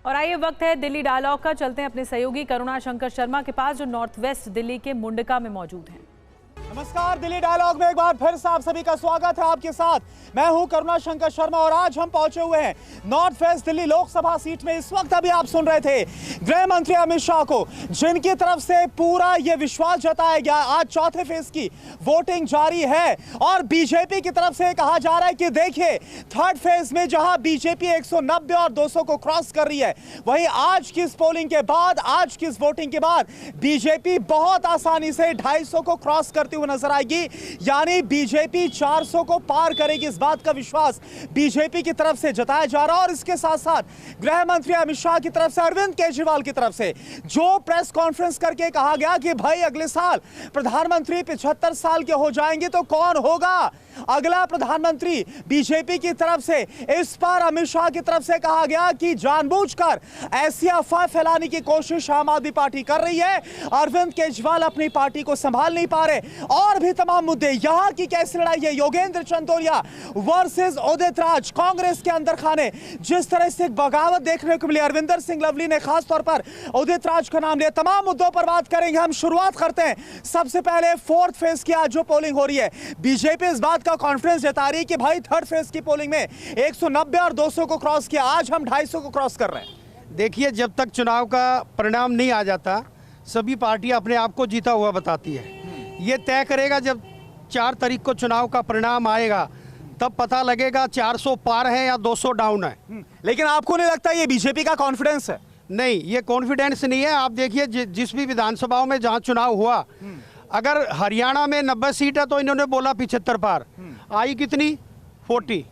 और आइए वक्त है दिल्ली डायलॉग का। चलते हैं अपने सहयोगी करुणा शंकर शर्मा के पास जो नॉर्थ वेस्ट दिल्ली के मुंडका में मौजूद हैं। नमस्कार, दिल्ली डायलॉग में एक बार फिर से आप सभी का स्वागत है। आपके साथ मैं हूं करुणा शंकर शर्मा और आज हम पहुंचे हुए हैं north west Delhi Lok Sabha seat में। इस वक्त अभी आप सुन रहे थे गृह मंत्री अमित शाह को, जिनकी तरफ से पूरा ये विश्वास जताया गया। आज चौथे फेज की वोटिंग जारी है और बीजेपी की तरफ से कहा जा रहा है कि देखिए थर्ड फेज में जहां बीजेपी 190 और 200 को क्रॉस कर रही है, वहीं आज की इस पोलिंग के बाद, आज की इस वोटिंग के बाद बीजेपी बहुत आसानी से 250 को क्रॉस करती हुई नजर आएगी। यानी बीजेपी 400 को पार करेगी, इस बात का विश्वास बीजेपी की तरफ से जताया जा रहा है। और इसके साथ साथ गृह मंत्री अमित शाह की तरफ से, अरविंद केजरीवाल की तरफ से जो प्रेस कॉन्फ्रेंस करके कहा गया कि भाई अगले साल प्रधानमंत्री 75 साल के हो जाएंगे तो कौन होगा अगला प्रधानमंत्री, बीजेपी की तरफ से इस पर अमित शाह की तरफ से कहा गया कि जानबूझकर ऐसी अफवाह फैलाने की कोशिश आम आदमी पार्टी कर रही है। अरविंद केजरीवाल अपनी पार्टी को संभाल नहीं पा रहे। और भी तमाम मुद्दे, यहां की कैसी लड़ाई है, योगेंद्र चंदोलिया वर्सेस उदित राज, कांग्रेस के अंदर खाने, जिस तरह से बगावत देखने को मिली, अरविंदर सिंह लवली ने खास तौर पर उदित राज का नाम लिया। तमाम मुद्दों पर बात करेंगे। हम शुरुआत करते हैं सबसे पहले फोर्थ फेज की। आज जो पोलिंग हो रही है, बीजेपी इस बात का कॉन्फिडेंस जता रही है कि भाई थर्ड फेज की पोलिंग में 190 और 200 को क्रॉस किया, आज हम 250 को क्रॉस कर रहे हैं। देखिए, जब तक चुनाव का परिणाम नहीं आ जाता, सभी पार्टियां अपने आप को जीता हुआ बताती है। ये तय करेगा जब 4 तारीख को चुनाव का परिणाम आएगा, तब पता लगेगा 400 पार है या 200 डाउन है। लेकिन आपको नहीं लगता ये बीजेपी का कॉन्फिडेंस है? नहीं, ये कॉन्फिडेंस नहीं है। आप देखिए, जिस भी विधानसभाओं में जहां चुनाव हुआ, अगर हरियाणा में 90 सीट है तो इन्होंने बोला 75 पार, आई कितनी 40।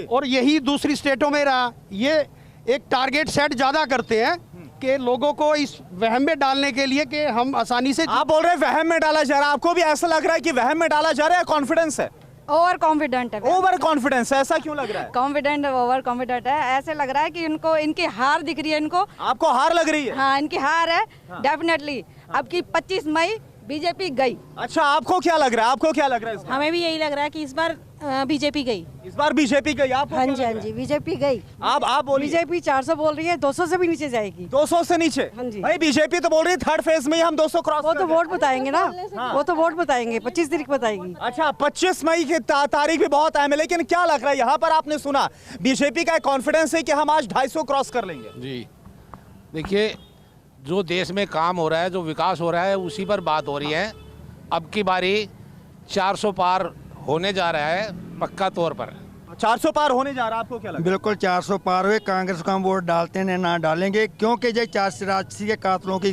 और यही दूसरी स्टेटों में रहा। ये एक टारगेट सेट ज्यादा करते हैं कि लोगों को इस वहम में डालने के लिए कि हम आसानी से। आप बोल रहे हैं वहम में डाला जा रहा है, आपको भी ऐसा लग रहा है कि वहम में डाला जा रहा है? कॉन्फिडेंस है? ओवर कॉन्फिडेंट है। ओवर कॉन्फिडेंस है, ऐसा क्यों लग रहा है? कॉन्फिडेंट, ओवर कॉन्फिडेंट है। ऐसे लग रहा है कि इनको, इनकी हार दिख रही है इनको। आपको हार लग रही है? हाँ, इनकी हार है डेफिनेटली। अब की 25 मई बीजेपी गई। अच्छा, आपको क्या लग रहा है? आपको क्या लग रहा है? हमें भी यही लग रहा है कि इस बार बीजेपी गई। इस बार बीजेपी गई। आप? हाँ जी, हाँ जी, बीजेपी गई। आप बोलिए। बीजेपी 400 बोल रही है, 200 से भी नीचे जाएगी। 200 से नीचे? हाँ जी। भाई बीजेपी तो बोल रही है थर्ड फेज में ही हम 200 क्रॉस। वो तो वोट बताएंगे ना। वो तो वोट बताएंगे, 25 तारीख बताएगी। अच्छा, 25 मई की तारीख भी बहुत अहम है। लेकिन क्या लग रहा है यहाँ पर? आपने सुना बीजेपी का कॉन्फिडेंस है कि हम आज 250 क्रॉस कर लेंगे। जी देखिए, जो देश में काम हो रहा है, जो विकास हो रहा है, उसी पर बात हो रही है। अब की बारी 400 पार होने जा रहा है पक्का तौर पर। 400 पार होने जा रहा है, आपको क्या लगता है? बिल्कुल 400 पार हुए। कांग्रेस को हम वोट डालते हैं ना डालेंगे, क्योंकि जो राजनीतिक कातलों की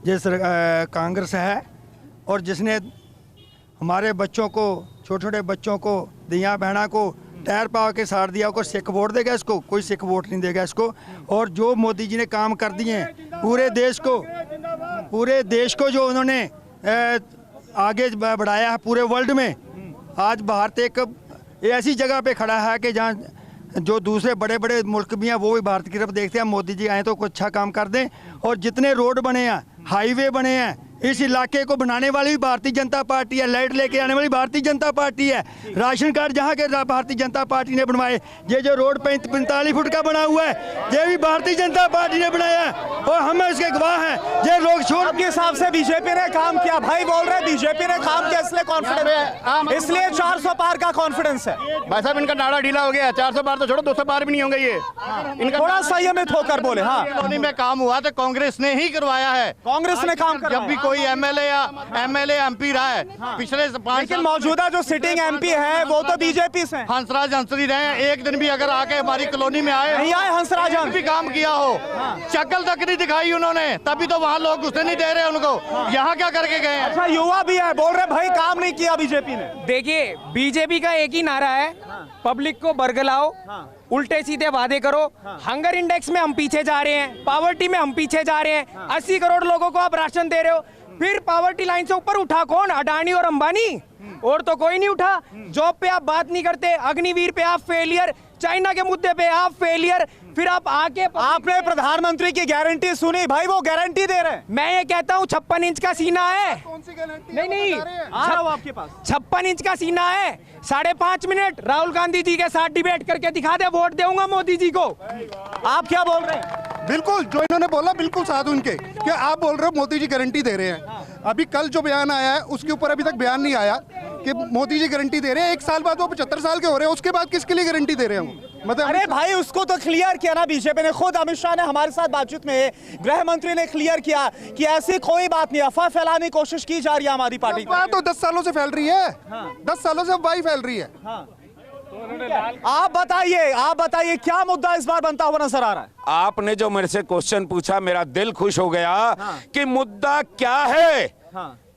जिस कांग्रेस है और जिसने हमारे बच्चों को, छोटे छोटे बच्चों को, दिया बहना को टायर पाव के साड़ दिया, को सिख वोट देगा इसको? कोई सिख वोट नहीं देगा इसको। और जो मोदी जी ने काम कर दिए हैं पूरे देश को जो उन्होंने आगे बढ़ाया है पूरे वर्ल्ड में, आज भारत एक ऐसी जगह पे खड़ा है कि जहाँ जो दूसरे बड़े बड़े मुल्क भी हैं वो भी भारत की तरफ देखते हैं। मोदी जी आए तो कुछ अच्छा काम कर दें। और जितने रोड बने हैं, हाईवे बने हैं, इस इलाके को बनाने वाली भी भारतीय जनता पार्टी है। लाइट लेके आने वाली भारतीय जनता पार्टी है। राशन कार्ड जहाँ के भारतीय जनता पार्टी ने बनवाए। ये जो रोड 45 फुट का बना हुआ है, ये भी भारतीय जनता पार्टी ने बनाया है और हम इसके गवाह हैं। ये लोग छोड़ के हिसाब से बीजेपी ने काम किया। भाई बोल रहे बीजेपी ने काम किया, इसलिए कॉन्फिडेंस है, इसलिए 400 पार का कॉन्फिडेंस है। भाई साहब, इनका नाड़ा ढीला हो गया। 400 पार तो छोड़ो, 200 पार भी नहीं होंगे। ये इनका थोड़ा संयमित होकर बोले। हाँ, कॉलोनी में काम हुआ तो कांग्रेस ने ही करवाया है। कांग्रेस ने काम करवाया। जब भी कोई एमएलए एमपी रहा है पिछले 5 लेकिन मौजूदा जो सिटिंग एमपी है वो तो बीजेपी से। हंसराज हंसरी रहे हैं। एक दिन भी अगर आके हमारी कॉलोनी में आए, नहीं आए हंसराज, भी काम किया हो, शक्ल तक नहीं दिखाई उन्होंने, तभी तो वहाँ लोग घुसने नहीं दे रहे उनको। यहाँ क्या करके गए हैं? अच्छा, युवा भी है, बोल रहे भाई काम नहीं किया बीजेपी ने। देखिए, बीजेपी का एक ही नारा है, पब्लिक को बरगलाओ, उल्टे सीधे वादे करो। हंगर इंडेक्स में हम पीछे जा रहे हैं, पावर्टी में हम पीछे जा रहे हैं। 80 करोड़ लोगों को आप राशन दे रहे हो, फिर पावर्टी लाइन से ऊपर उठा कौन? अडानी और अंबानी, और तो कोई नहीं उठा। जॉब पे आप बात नहीं करते, अग्निवीर पे आप फेलियर, चाइना के मुद्दे पे आप फेलियर, फिर आप आके आपने प्रधानमंत्री की गारंटी सुनी भाई, वो गारंटी दे रहे हैं। मैं ये कहता हूँ 56 इंच का सीना है। कौन सी गारंटी? नहीं आ रहा हूं आपके पास। 56 इंच का सीना है, 5.5 मिनट राहुल गांधी जी के साथ डिबेट करके दिखा दे, वोट दूंगा मोदी जी को। आप क्या बोल रहे हैं? बिल्कुल जो इन्होंने बोला बिल्कुल साथ उनके, कि आप बोल रहे हो मोदी जी गारंटी दे रहे हैं। अभी कल जो बयान आया है उसके ऊपर अभी तक बयान नहीं आया कि मोदी जी गारंटी दे रहे हैं। 1 साल बाद वो 75 साल के हो रहे हैं, उसके बाद किसके लिए गारंटी दे रहे हैं? मतलब अरे भाई उसको तो क्लियर किया ना बीजेपी ने, खुद अमित शाह ने हमारे साथ बातचीत में गृह मंत्री ने क्लियर किया कि ऐसी कोई बात नहीं, अफवाह फैलाने की कोशिश की जा रही है हमारी पार्टी की। बात तो 10 सालों से फैल रही है, 10 सालों से अफवाह फैल रही है। आप बताइए क्या मुद्दा इस बार बनता हुआ नजर आ रहा है? आपने जो मेरे से क्वेश्चन पूछा, मेरा दिल खुश हो गया कि मुद्दा क्या है।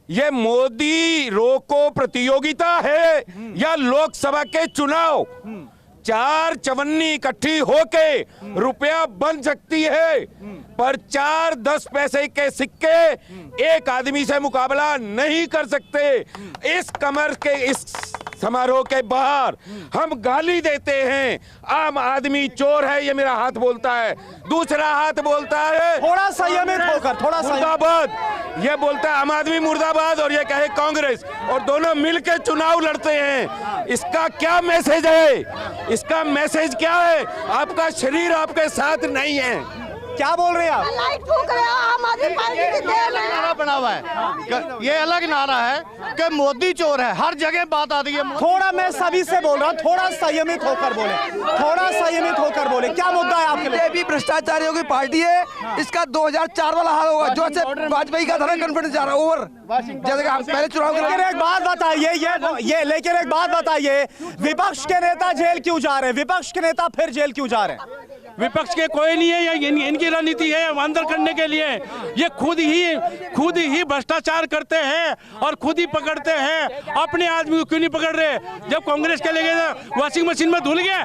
ये मोदी रोको प्रतियोगिता है या लोकसभा के चुनाव? 4 चवन्नी इकट्ठी होके रुपया बन सकती है, पर 4-10 पैसे के सिक्के एक आदमी से मुकाबला नहीं कर सकते। इस कमर के इस समारोह के बाहर हम गाली देते हैं, आम आदमी चोर है ये मेरा हाथ बोलता है, दूसरा हाथ बोलता है थोड़ा संयमित होकर, थोड़ा मुर्दाबाद, ये बोलता है आम आदमी मुर्दाबाद, और ये कहे कांग्रेस, और दोनों मिलकर चुनाव लड़ते हैं। इसका क्या मैसेज है? इसका मैसेज क्या है? आपका शरीर आपके साथ नहीं है। क्या बोल रहे हैं आप? नारा बना हुआ है, ये अलग नारा है कि मोदी चोर है, हर जगह बात आती है। थोड़ा मैं सभी से बोल रहा हूँ, थोड़ा संयमित होकर बोले, थोड़ा संयमित होकर बोले। क्या मुद्दा है आपके लिए? भी भ्रष्टाचारियों की पार्टी है, इसका 2004 वाला हाल होगा जो से वाजपेयी का था कॉन्फिडेंस जा रहा है ओवर, जैसे कि हम पहले चुनाव के। लेकिन एक बात बताइए, लेकिन एक बात बताइए, विपक्ष के नेता जेल क्यों जा रहे हैं? विपक्ष के नेता फिर जेल क्यों जा रहे हैं? विपक्ष के कोई नहीं है, इनकी रणनीति है अंदर करने के लिए। ये खुद ही भ्रष्टाचार करते हैं और खुद ही पकड़ते हैं। अपने आदमी को क्यों नहीं पकड़ रहे? जब कांग्रेस के ले गए वॉशिंग मशीन में धुल गए,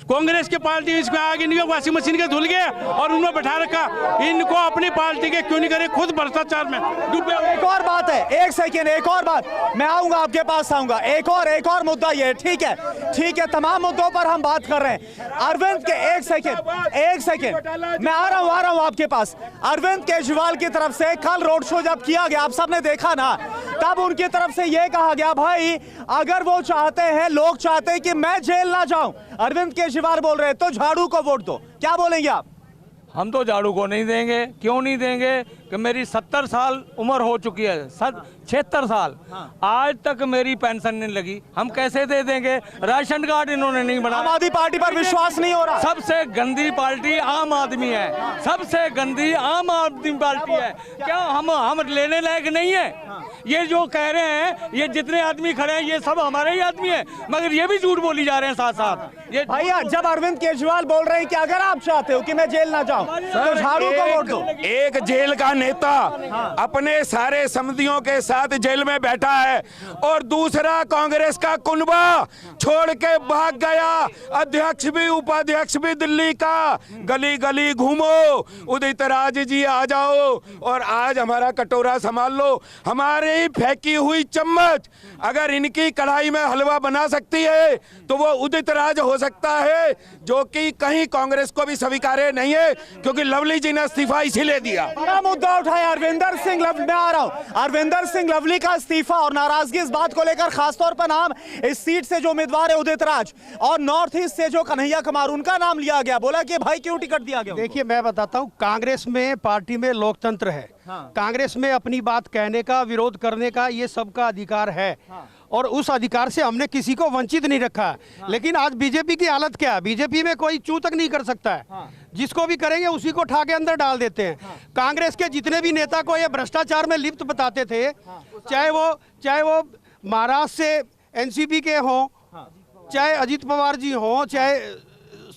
कांग्रेस की पार्टी इसमें आगे नहीं, वॉशिंग मशीन के धुल गए और उनमें बैठा रखा। इनको अपनी पार्टी के क्यों नहीं करे? खुद भ्रष्टाचार में डूबे। एक और बात है, एक सेकेंड, एक और बात, मैं आऊंगा आपके पास आऊंगा। एक और मुद्दा ये, ठीक है, तमाम मुद्दों पर हम बात कर रहे हैं। अरविंद के एक सेकेंड, मैं आ रहा हूं आपके पास। अरविंद केजरीवाल की तरफ से कल रोड शो जब किया गया, आप सबने देखा ना, तब उनकी तरफ से यह कहा गया भाई अगर वो चाहते हैं, लोग चाहते हैं कि मैं जेल ना जाऊं, अरविंद केजरीवाल बोल रहे हैं तो झाड़ू को वोट दो। क्या बोलेंगे आप? हम तो झाड़ू को नहीं देंगे। क्यों नहीं देंगे? कि मेरी 70 साल उम्र हो चुकी है, 76 साल, आज तक मेरी पेंशन नहीं लगी, हम कैसे दे देंगे? राशन कार्ड इन्होंने नहीं बनाया। आम आदमी पार्टी पर विश्वास नहीं हो रहा। सबसे गंदी पार्टी आम आदमी है, सबसे गंदी आम आदमी पार्टी है। क्या हम लेने लायक नहीं है? ये जो कह रहे हैं, ये जितने आदमी खड़े हैं ये सब हमारे ही आदमी है, मगर ये भी झूठ बोली जा रहे हैं साथ साथ। ये भैया जब अरविंद केजरीवाल बोल रहे हैं कि अगर आप चाहते हो कि मैं जेल ना जाऊं तो झाड़ू को वोट दो। एक जेल का नेता अपने सारे समधियों के साथ जेल में बैठा है और दूसरा कांग्रेस का कुनबा छोड़ के भाग गया। अध्यक्ष भी उपाध्यक्ष भी दिल्ली का, गली गली घूमो, उदित राज जी आ जाओ और आज हमारा कटोरा संभाल लो। हमारी फेंकी हुई चम्मच अगर इनकी कढ़ाई में हलवा बना सकती है तो वो उदित राज हो सकता है, जो कि कहीं कांग्रेस को भी स्वीकार्य नहीं है, क्योंकि लवली जी ने इस्तीफा इसीलिए दिया। बड़ा मुद्दा उठाया अरविंदर सिंह लवली, मैं आ रहा हूं। अरविंदर सिंह लवली का इस्तीफा और नाराजगी इस बात को लेकर खासतौर पर नाम इस सीट से जो उम्मीदवार है उदित राज और नॉर्थ ईस्ट से जो कन्हैया कुमार, उनका नाम लिया गया। बोला कि भाई क्यों टिकट दिया गया? देखिए मैं बताता हूं, कांग्रेस में पार्टी में लोकतंत्र है। कांग्रेस में अपनी बात कहने का, विरोध करने का ये सबका अधिकार है और उस अधिकार से हमने किसी को वंचित नहीं रखा है। लेकिन आज बीजेपी की हालत क्या है? बीजेपी में कोई चू तक नहीं कर सकता है। जिसको भी करेंगे उसी को उठा के अंदर डाल देते हैं। कांग्रेस के जितने भी नेता को ये भ्रष्टाचार में लिप्त बताते थे, चाहे वो महाराष्ट्र से एनसीपी के हों, चाहे अजित पवार जी हों, चाहे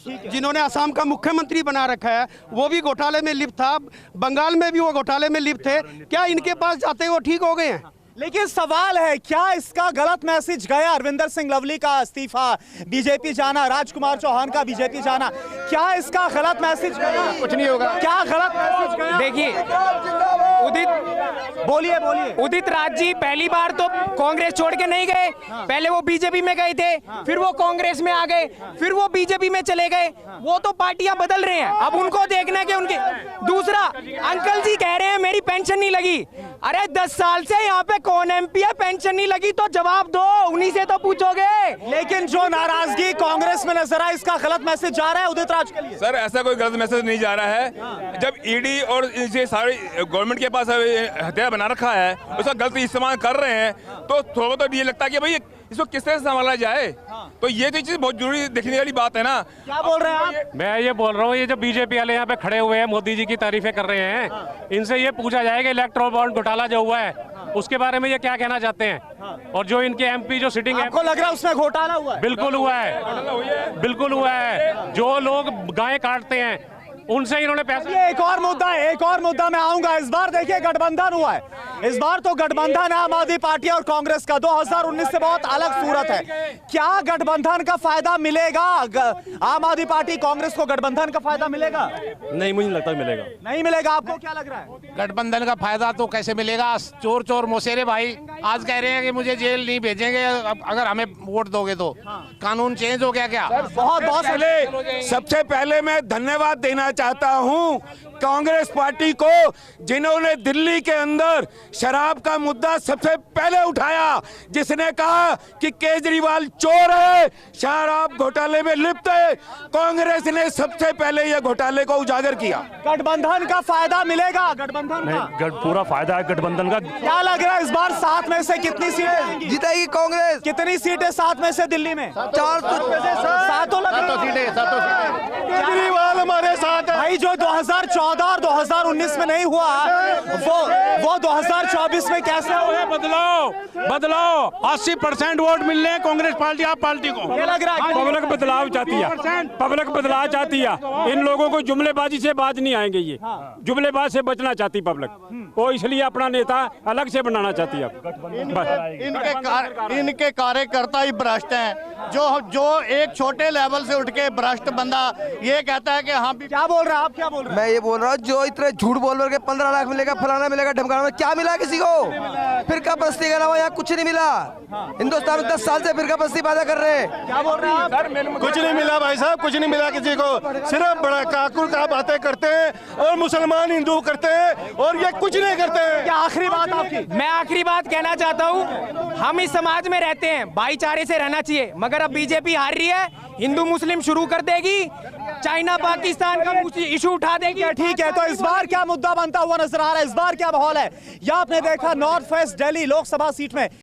जिन्होंने असम का मुख्यमंत्री बना रखा है वो भी घोटाले में लिप्त था, बंगाल में भी वो घोटाले में लिप्त थे। क्या इनके पास जाते वो ठीक हो गए हैं? लेकिन सवाल है, क्या इसका गलत मैसेज गया? अरविंदर सिंह लवली का इस्तीफा, बीजेपी जाना, राजकुमार चौहान का बीजेपी जाना, क्या इसका गलत मैसेज गया? कुछ नहीं होगा। क्या गलत मैसेज गया? देखिए, बोलिए उदित राज जी पहली बार तो कांग्रेस छोड़ के नहीं गए, पहले वो बीजेपी में गए थे, फिर वो कांग्रेस में आ गए, फिर वो बीजेपी में चले गए। वो तो पार्टियां बदल रहे हैं, अब उनको देखना कि उनके। दूसरा, अंकल जी कह रहे हैं मेरी पेंशन नहीं लगी। अरे 10 साल से यहाँ पे कौन एमपी है, पेंशन नहीं लगी तो जवाब दो, उन्हीं से तो पूछोगे। लेकिन जो नाराजगी कांग्रेस में नजर आए, इसका गलत मैसेज जा रहा है उदित राज के लिए। सर ऐसा कोई गलत मैसेज नहीं जा रहा है। जब ईडी और इसे सारी गवर्नमेंट के पास हथियार बना रखा है, उसका गलत इस्तेमाल कर रहे हैं, तो थोड़ा तो ये लगता है कि भाई इसको किस तरह से संभाला जाए। तो ये तो चीज बहुत जरूरी देखने वाली बात है ना। क्या बोल रहे हैं आप? मैं ये बोल रहा हूँ, ये जो बीजेपी वाले यहाँ पे खड़े हुए हैं, मोदी जी की तारीफें कर रहे हैं, इनसे ये पूछा जाए कि इलेक्ट्रोल बॉन्ड घोटाला जो हुआ है उसके बारे में ये क्या कहना चाहते हैं। और जो इनके एमपी जो सिटिंग, आपको लग रहा है उसमें घोटाला हुआ है? बिल्कुल हुआ है, बिल्कुल हुआ है। जो लोग गाय काटते हैं उनसे इन्होंने पैसा। ये एक और मुद्दा मैं आऊंगा। इस बार देखिए गठबंधन हुआ है, इस बार तो गठबंधन आम आदमी पार्टी और कांग्रेस का 2019 से बहुत अलग सूरत है। क्या गठबंधन का फायदा मिलेगा? आम आदमी पार्टी कांग्रेस को गठबंधन का फायदा मिलेगा? नहीं, मुझे लगता है मिलेगा। नहीं मिलेगा। आपको क्या लग रहा है? गठबंधन का फायदा तो कैसे मिलेगा? चोर चोर मोसेरे भाई आज कह रहे हैं कि मुझे जेल नहीं भेजेंगे अगर हमें वोट दोगे तो। कानून चेंज हो गया क्या? बहुत सबसे पहले मैं धन्यवाद देना चाहता हूं कांग्रेस पार्टी को, जिन्होंने दिल्ली के अंदर शराब का मुद्दा सबसे पहले उठाया, जिसने कहा कि केजरीवाल चोर है, शराब घोटाले में लिप्त है। कांग्रेस ने सबसे पहले यह घोटाले को उजागर किया। गठबंधन का फायदा मिलेगा? गठबंधन का पूरा फायदा है गठबंधन का। क्या लग रहा है इस बार 7 में से कितनी सीटें जीतेगी कांग्रेस? कितनी सीटें 7 में से दिल्ली में? 4 सातों केजरीवाल हमारे साथ है भाई। जो 2014 और 2019 में नहीं हुआ वो 2024 में कैसे होगा? बदलाव 80% वोट मिल रहे हैं कांग्रेस पार्टी, आप पार्टी को। क्या लग रहा है? पब्लिक बदलाव चाहती है, पब्लिक बदलाव चाहती है। इन लोगों को जुमलेबाजी से बाज नहीं आएंगे, ये जुमलेबाज से बचना चाहती पब्लिक, वो इसलिए अपना नेता अलग से बनाना चाहती है। इनके कार्यकर्ता ही भ्रष्ट हैं। जो एक छोटे लेवल से उठ के भ्रष्ट बंदा ये कहता है कि हाँ। क्या बोल रहे हैं आप? क्या बोल रहे हैं? मैं ये बोल रहा हूँ, जो इतने झूठ बोल के 15 लाख मिलेगा, फलाना मिलेगा, ढमकाना में क्या मिला किसी को? फिरका बस्ती के अलावा यहाँ कुछ नहीं मिला। हिंदुस्तान में 10 साल से फिरका बस्ती पैदा कर रहे हैं। क्या बोल रहे हैं आप? कुछ नहीं मिला भाई साहब, कुछ नहीं मिला किसी को। सिर्फ बड़ा काकुल का बातें करते हैं और मुसलमान हिंदू करते हैं और ये कुछ नहीं करते हैं। क्या आखिरी बात आपकी? मैं आखिरी बात कहना चाहता हूँ, हम इस समाज में रहते हैं, भाईचारे से रहना चाहिए, मगर अब बीजेपी हार रही है, हिंदू मुस्लिम शुरू कर देगी, चाइना पाकिस्तान का इशू उठा देगी। ठीक है, तो इस बार क्या मुद्दा बनता हुआ नजर आ रहा है? इस बार क्या माहौल है? यह आपने देखा north west Delhi Lok Sabha seat में